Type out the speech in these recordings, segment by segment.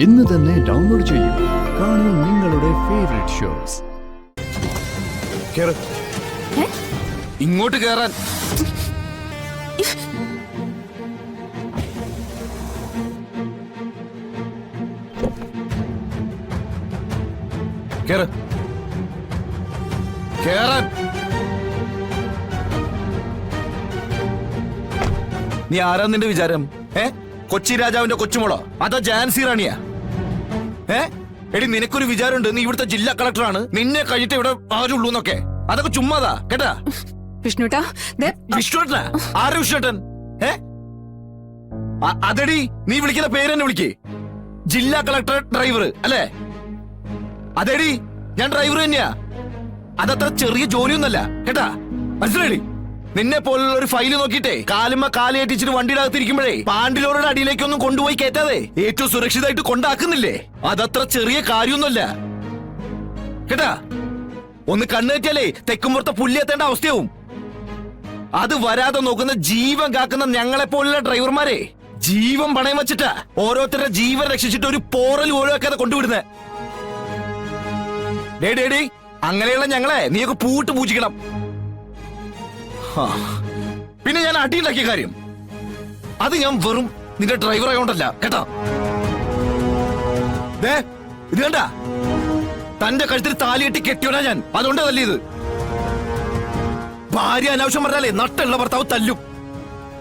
ഇന്ന് തന്നെ ഡൗൺലോഡ് ചെയ്യൂ. കാണൂ നിങ്ങളുടെ ഫേവറേറ്റ് ഷോസ്. ഇങ്ങോട്ട് കേറാൻ. കേറ്. കേറാൻ. നീ ആരാ നിന്റെ വിചാരം? കൊച്ചി രാജാവിന്റെ കൊച്ചുമോളോ അതോ ജാൻസി റാണിയാ? എടി നിനക്കൊരു വിചാരമുണ്ട് നീ ഇവിടുത്തെ ജില്ലാ കളക്ടറാണ്, നിന്നെ കഴിഞ്ഞിട്ട് ഇവിടെ ആരുള്ളൂ എന്നൊക്കെ. അതൊക്കെ ചുമ്മാതാ കേട്ടാ. വിഷ്ണുട്ടാ, വിഷ്ണുട്ടനാ? ആര് വിഷ്ണുട്ടൻ? അതെടി നീ വിളിക്കുന്ന പേര് തന്നെ വിളിക്കേ. ജില്ലാ കളക്ടർ ഡ്രൈവർ അല്ലേ? അതെടി ഞാൻ ഡ്രൈവർ തന്നെയാ. അതത്ര ചെറിയ ജോലിയൊന്നല്ല കേട്ടാ, മനസ്സിലായി? നിന്നെ പോലുള്ള ഒരു ഫയല് നോക്കിയിട്ടേ കാലുമ്മ കാലേറ്റിച്ചിട്ട് വണ്ടിയുടെ അകത്തിരിക്കുമ്പോഴേ പാണ്ടിലോരുടെ അടിയിലേക്കൊന്നും കൊണ്ടുപോയി കയറ്റാതെ ഏറ്റവും സുരക്ഷിതമായിട്ട് കൊണ്ടാക്കുന്നില്ലേ? അതത്ര ചെറിയ കാര്യമൊന്നുമല്ല കേട്ടാ. ഒന്ന് കണ്ണേറ്റിയാലേ തെക്കുമ്പുറത്തെ പുല്ലിയെത്തേണ്ട അവസ്ഥയാവും. അത് വരാതെ നോക്കുന്ന ജീവൻ കാക്കുന്ന ഞങ്ങളെ പോലുള്ള ഡ്രൈവർമാരെ ജീവൻ പണയം വെച്ചിട്ടാ ഓരോരുത്തരുടെ ജീവൻ രക്ഷിച്ചിട്ട് ഒരു പോറൽ ഒഴിവാക്കാതെ കൊണ്ടുവിടുന്നേ. ഡേഡി അങ്ങനെയുള്ള ഞങ്ങളെ നീയൊക്കെ പൂട്ട് പൂജിക്കണം. പിന്നെ ഞാൻ അടിയുണ്ടാക്കിയ കാര്യം അത് ഞാൻ വെറും നിന്റെ ഡ്രൈവർ ആയോണ്ടല്ല കേട്ടാ. ഇത് കണ്ട തന്റെ കഴുത്തിൽ താലിയെട്ടി കെട്ടിയോടാ ഞാൻ, അതുകൊണ്ടാ തല്ലിയത്. ഭാര്യ അനാവശ്യം പറഞ്ഞാലേ നട്ടുള്ള ഭർത്താവ് തല്ലും.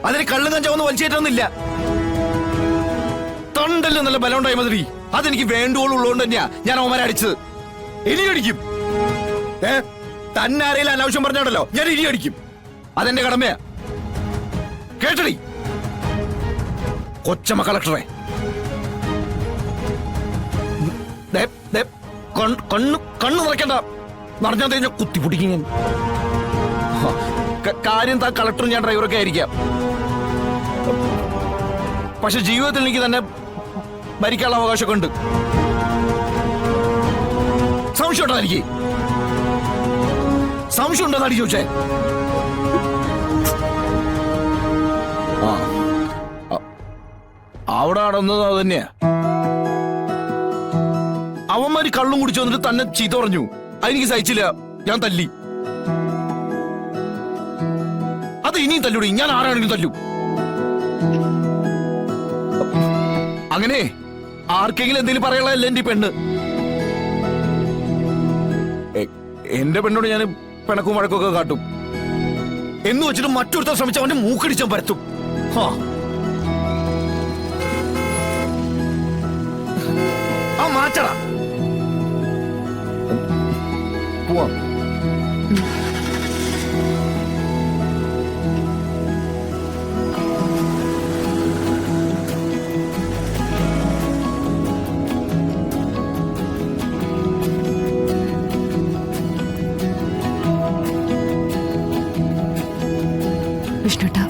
അതിന് കള്ളും കഞ്ചാവൊന്നും വലിച്ചേറ്റൊന്നുമില്ല. തൊണ്ടല്ലോ നല്ല ബലം ഉണ്ടായി മതി. അതെനിക്ക് വേണ്ടുവോളുള്ളതുകൊണ്ട് തന്നെയാ ഞാൻ അവന്മാരെ അടിച്ചത്. ഇനി അടിക്കും. തന്നാരേലും അനാവശ്യം പറഞ്ഞാടല്ലോ ഞാൻ ഇനി അടിക്കും. അതെന്റെ കടമയാ കേട്ടടി കൊച്ചമ്മ കളക്ടറെ. കണ്ണു നിറയ്ക്കണ്ട, നിറഞ്ഞാൽ കഴിഞ്ഞ കുത്തിപ്പൊട്ടിക്കും ഞാൻ. കാര്യം താൻ കളക്ടറും ഞാൻ ഡ്രൈവറൊക്കെ ആയിരിക്കാം, പക്ഷെ ജീവിതത്തിൽ എനിക്ക് തന്നെ ഭരിക്കാനുള്ള അവകാശമൊക്കെ ഉണ്ട്. സംശയം ഉണ്ടോ എനിക്ക്? സംശയം ഉണ്ടോ നടി ചോദിച്ചേ? അവിടെ നടന്നത് അത് തന്നെയാ. അവന്മാര് കള്ളും കുടിച്ചു വന്നിട്ട് തന്നെ ചീത്ത പറഞ്ഞു. അതെനിക്ക് സഹിച്ചില്ല, ഞാൻ തല്ലി. അത് ഇനിയും തല്ലൂടി, ഞാൻ ആരാണെങ്കിലും തല്ലു. അങ്ങനെ ആർക്കെങ്കിലും എന്തെങ്കിലും പറയാനുള്ളതല്ല എന്റെ പെണ്ണ്. എന്റെ പെണ്ണോട് ഞാൻ പിണക്കും വഴക്കൊക്കെ കാട്ടും എന്ന് വെച്ചിട്ട് മറ്റൊരുത്തർ ശ്രമിച്ച അവന്റെ മൂക്കടിച്ചാൻ പരത്തും. ആ മാറ്റടാ, പോവാം. വിഷ്ണുട്ടാ,